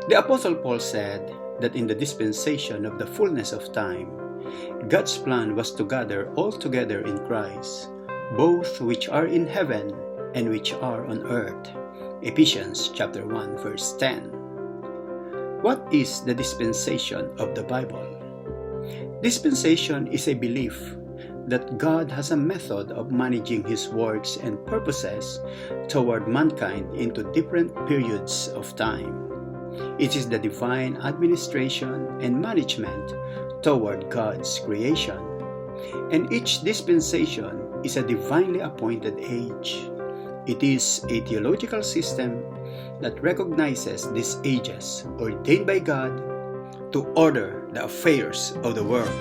The Apostle Paul said that in the dispensation of the fullness of time, God's plan was to gather all together in Christ, both which are in heaven and which are on earth. Ephesians chapter 1 verse 10. What is the dispensation of the Bible? Dispensation is a belief that God has a method of managing His works and purposes toward mankind into different periods of time. It is the divine administration and management toward God's creation. And each dispensation is a divinely appointed age. It is a theological system that recognizes these ages ordained by God to order the affairs of the world.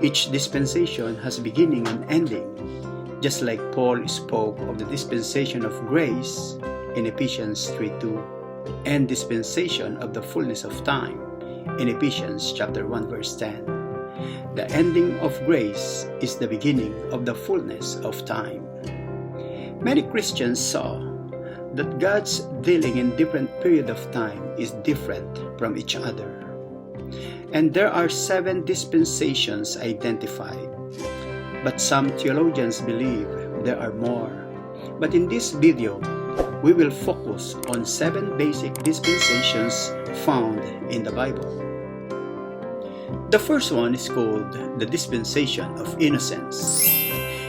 Each dispensation has beginning and ending, just like Paul spoke of the dispensation of grace in Ephesians 3:2 and dispensation of the fullness of time in Ephesians chapter 1 verse 10. The ending of grace is the beginning of the fullness of time. Many Christians saw that God's dealing in different period of time is different from each other. And there are 7 dispensations identified, but some theologians believe there are more. But in this video, we will focus on 7 basic dispensations found in the Bible. The first one is called the dispensation of innocence.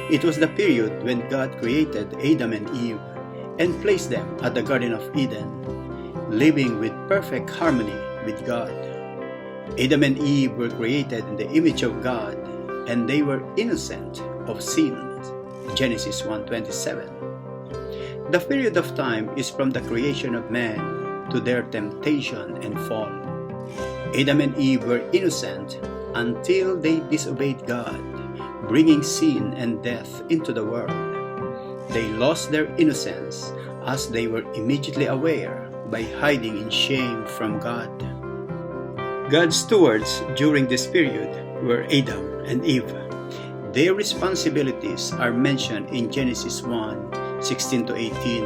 It was the period when God created Adam and Eve and placed them at the Garden of Eden, living with perfect harmony with God. Adam and Eve were created in the image of God, and they were innocent of sin. Genesis 1:27. The period of time is from the creation of man to their temptation and fall. Adam and Eve were innocent until they disobeyed God, bringing sin and death into the world. They lost their innocence as they were immediately aware by hiding in shame from God. God's stewards during this period were Adam and Eve. Their responsibilities are mentioned in Genesis 1:16-18,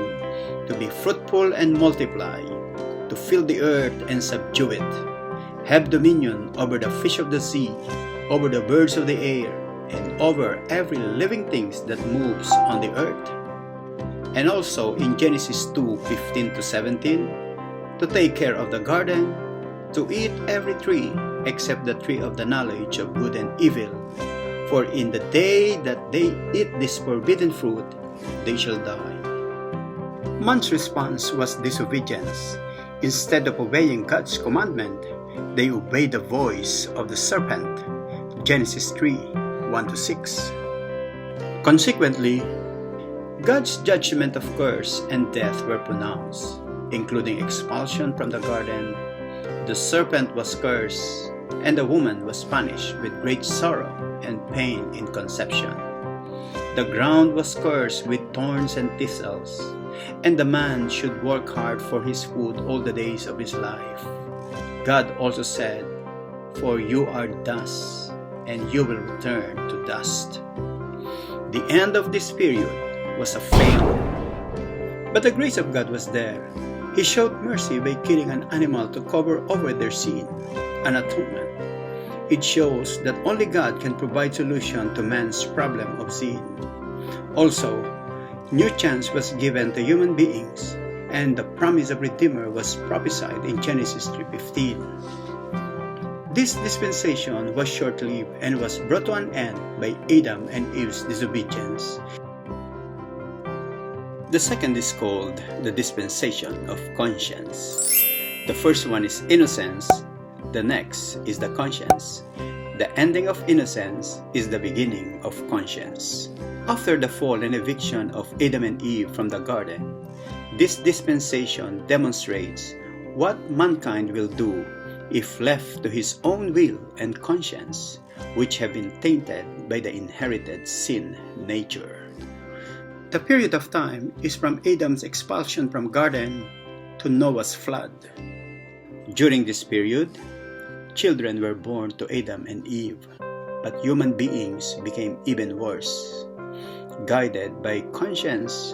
to be fruitful and multiply, to fill the earth and subdue it, have dominion over the fish of the sea, over the birds of the air, and over every living thing that moves on the earth. And also in Genesis 2:15-17, to take care of the garden, to eat every tree except the tree of the knowledge of good and evil, for in the day that they eat this forbidden fruit, they shall die. Man's response was disobedience. Instead of obeying God's commandment, they obeyed the voice of the serpent. Genesis 3:1-6. Consequently, God's judgment of curse and death were pronounced, including expulsion from the garden. The serpent was cursed, and the woman was punished with great sorrow and pain in conception. The ground was cursed with thorns and thistles, and the man should work hard for his food all the days of his life. God also said, "For you are dust, and you will return to dust." The end of this period was a failure. But the grace of God was there. He showed mercy by killing an animal to cover over their sin, an atonement. It shows that only God can provide solution to man's problem of sin. Also, new chance was given to human beings, and the promise of Redeemer was prophesied in Genesis 3:15. This dispensation was short-lived and was brought to an end by Adam and Eve's disobedience. The second is called the dispensation of conscience. The first one is innocence, the next is the conscience. The ending of innocence is the beginning of conscience. After the fall and eviction of Adam and Eve from the garden, this dispensation demonstrates what mankind will do if left to his own will and conscience, which have been tainted by the inherited sin nature. The period of time is from Adam's expulsion from garden to Noah's flood. During this period, children were born to Adam and Eve, but human beings became even worse. Guided by conscience,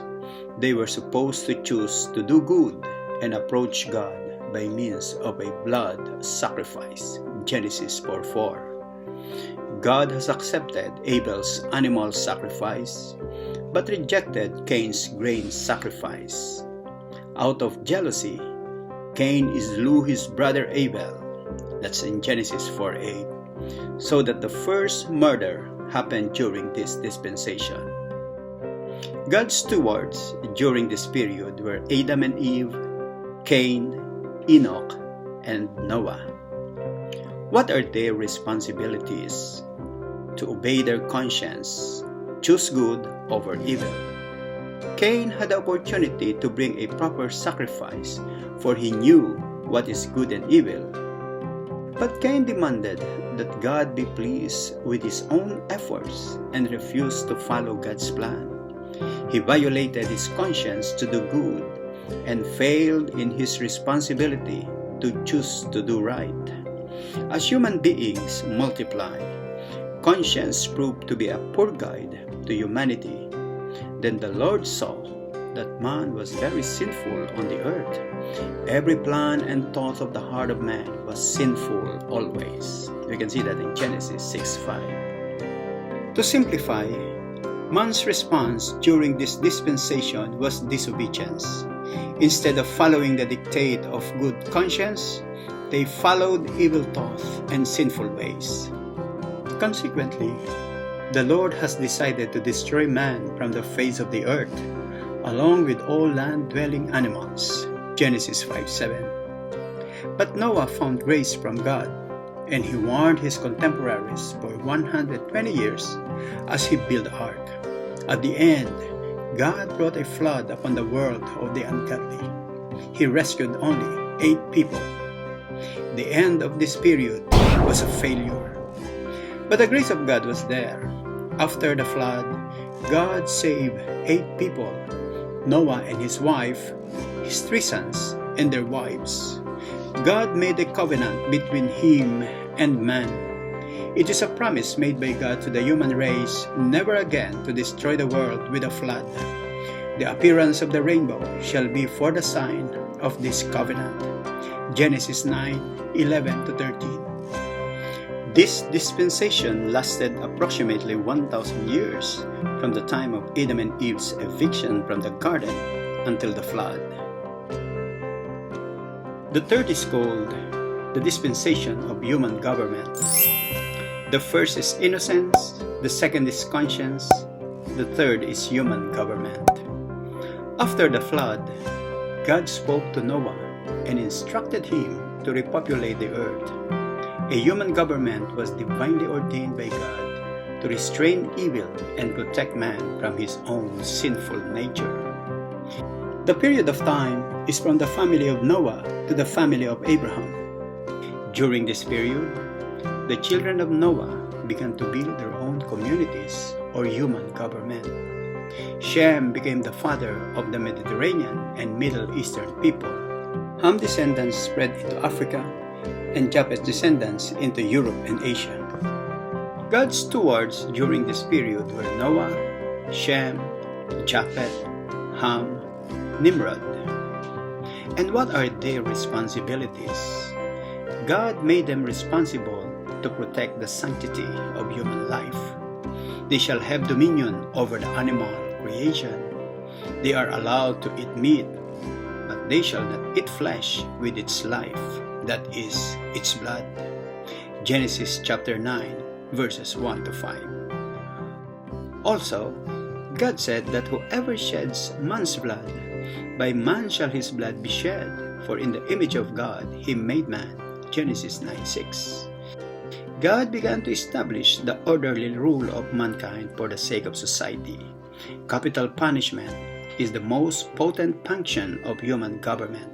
they were supposed to choose to do good and approach God by means of a blood sacrifice. Genesis 4:4. God has accepted Abel's animal sacrifice, but rejected Cain's grain sacrifice. Out of jealousy, Cain slew his brother Abel. That's in Genesis 4:8. So that the first murder happened during this dispensation. God's stewards during this period were Adam and Eve, Cain, Enoch, and Noah. What are their responsibilities? To obey their conscience, choose good over evil. Cain had the opportunity to bring a proper sacrifice, for he knew what is good and evil. But Cain demanded that God be pleased with his own efforts and refused to follow God's plan. He violated his conscience to do good and failed in his responsibility to choose to do right. As human beings multiply, conscience proved to be a poor guide to humanity. Then the Lord saw that man was very sinful on the earth. Every plan and thought of the heart of man was sinful always. We can see that in Genesis 6:5. To simplify, man's response during this dispensation was disobedience. Instead of following the dictate of good conscience, they followed evil thoughts and sinful ways. Consequently, the Lord has decided to destroy man from the face of the earth, along with all land-dwelling animals. Genesis 5:7. But Noah found grace from God, and he warned his contemporaries for 120 years as he built the ark. At the end, God brought a flood upon the world of the ungodly. He rescued only 8 people. The end of this period was a failure. But the grace of God was there. After the flood, God saved 8 people, Noah and his wife, his 3 sons, and their wives. God made a covenant between him and man. It is a promise made by God to the human race never again to destroy the world with a flood. The appearance of the rainbow shall be for the sign of this covenant. Genesis 9:11-13. This dispensation lasted approximately 1,000 years from the time of Adam and Eve's eviction from the garden until the flood. The third is called the dispensation of human government. The first is innocence, the second is conscience, the third is human government. After the flood, God spoke to Noah and instructed him to repopulate the earth. A human government was divinely ordained by God to restrain evil and protect man from his own sinful nature. The period of time is from the family of Noah to the family of Abraham. During this period, the children of Noah began to build their own communities or human government. Shem became the father of the Mediterranean and Middle Eastern people. Ham descendants spread into Africa, and Japheth's descendants into Europe and Asia. God's stewards during this period were Noah, Shem, Japheth, Ham, Nimrod. And what are their responsibilities? God made them responsible to protect the sanctity of human life. They shall have dominion over the animal creation. They are allowed to eat meat, but they shall not eat flesh with its life, that is, its blood. Genesis chapter 9, verses 1-5. Also, God said that whoever sheds man's blood, by man shall his blood be shed, for in the image of God he made man. Genesis 9:6. God began to establish the orderly rule of mankind for the sake of society. Capital punishment is the most potent function of human government,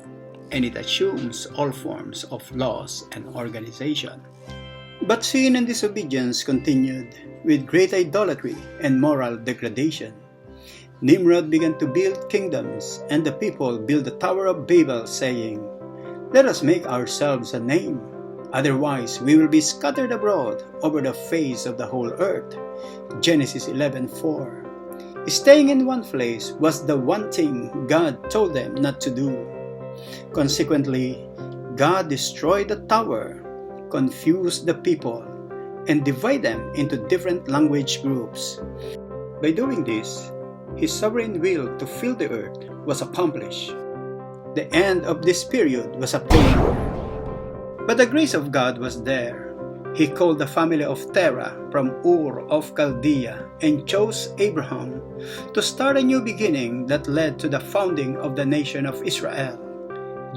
and it assumes all forms of laws and organization. But sin and disobedience continued, with great idolatry and moral degradation. Nimrod began to build kingdoms, and the people built the Tower of Babel, saying, "Let us make ourselves a name, otherwise we will be scattered abroad over the face of the whole earth." Genesis 11:4. Staying in one place was the one thing God told them not to do. Consequently, God destroyed the tower, confused the people, and divided them into different language groups. By doing this, His sovereign will to fill the earth was accomplished. The end of this period was obtained. But the grace of God was there. He called the family of Terah from Ur of Chaldea and chose Abraham to start a new beginning that led to the founding of the nation of Israel.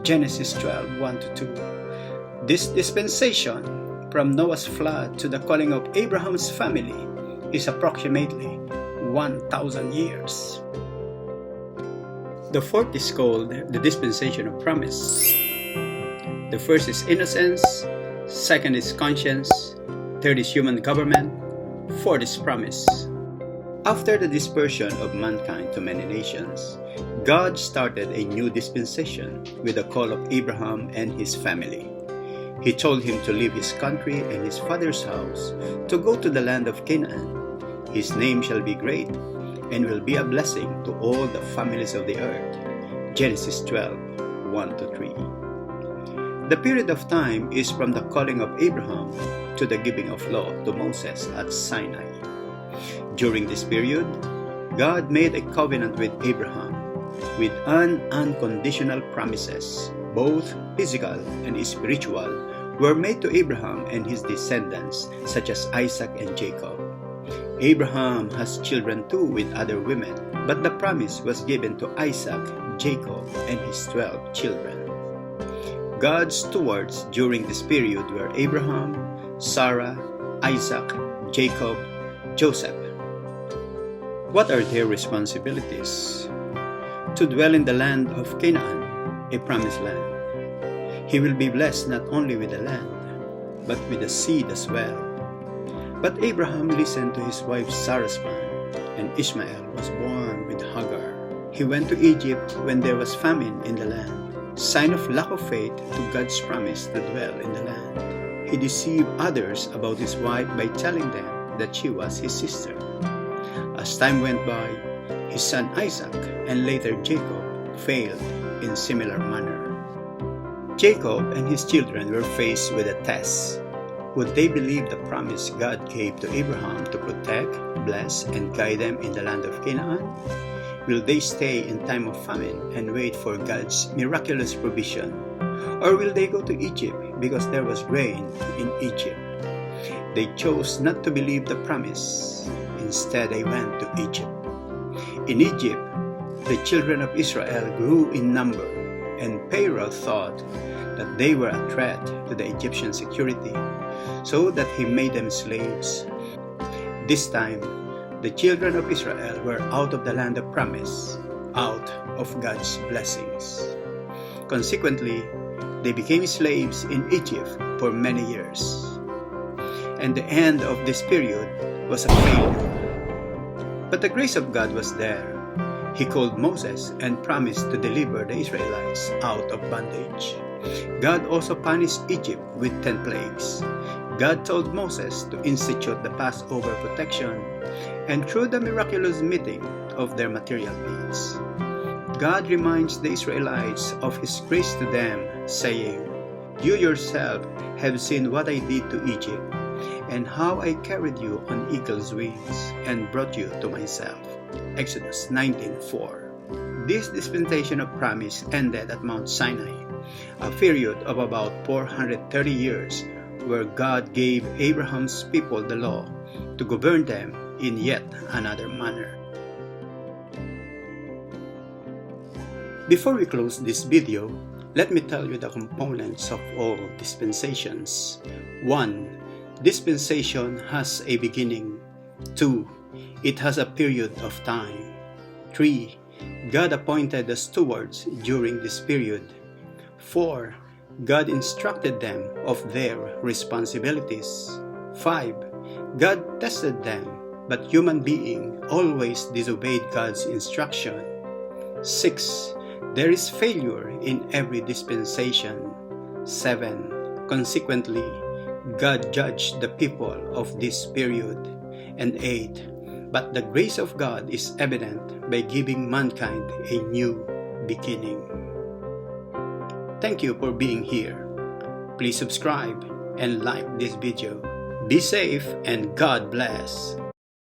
Genesis 12, 1-2. This dispensation, from Noah's flood to the calling of Abraham's family, is approximately 1,000 years. The fourth is called the dispensation of promise. The first is innocence, second is conscience, third is human government, fourth is promise. After the dispersion of mankind to many nations, God started a new dispensation with the call of Abraham and his family. He told him to leave his country and his father's house to go to the land of Canaan. His name shall be great and will be a blessing to all the families of the earth. Genesis 12, 1-3. The period of time is from the calling of Abraham to the giving of law to Moses at Sinai. During this period, God made a covenant with Abraham with unconditional promises, both physical and spiritual, were made to Abraham and his descendants, such as Isaac and Jacob. Abraham has children too with other women, but the promise was given to Isaac, Jacob, and his 12 children. God's stewards during this period were Abraham, Sarah, Isaac, Jacob, Joseph. What are their responsibilities? To dwell in the land of Canaan, a promised land. He will be blessed not only with the land, but with the seed as well. But Abraham listened to his wife Sarah's plan, and Ishmael was born with Hagar. He went to Egypt when there was famine in the land, sign of lack of faith to God's promise to dwell in the land. He deceived others about his wife by telling them that she was his sister. As time went by, his son Isaac and later Jacob failed in similar manner. Jacob and his children were faced with a test. Would they believe the promise God gave to Abraham to protect, bless, and guide them in the land of Canaan? Will they stay in time of famine and wait for God's miraculous provision? Or will they go to Egypt because there was grain in Egypt? They chose not to believe the promise. Instead, they went to Egypt. In Egypt, the children of Israel grew in number, and Pharaoh thought that they were a threat to the Egyptian security, so that he made them slaves. This time, the children of Israel were out of the land of promise, out of God's blessings. Consequently, they became slaves in Egypt for many years. And the end of this period was a failure. But the grace of God was there. He called Moses and promised to deliver the Israelites out of bondage. God also punished Egypt with 10 plagues. God told Moses to institute the Passover protection and through the miraculous meeting of their material needs. God reminds the Israelites of His grace to them, saying, "You yourself have seen what I did to Egypt, and how I carried you on eagle's wings and brought you to myself." Exodus 19:4. This dispensation of promise ended at Mount Sinai, a period of about 430 years where God gave Abraham's people the law to govern them in yet another manner. Before we close this video, let me tell you the components of all dispensations. 1. Dispensation has a beginning. 2. It has a period of time. 3. God appointed the stewards during this period. 4. God instructed them of their responsibilities. 5. God tested them, but human being always disobeyed God's instruction. 6. There is failure in every dispensation. 7. Consequently, God judged the people of this period. And 8. But the grace of God is evident by giving mankind a new beginning. Thank you for being here. Please subscribe and like this video. Be safe and God bless.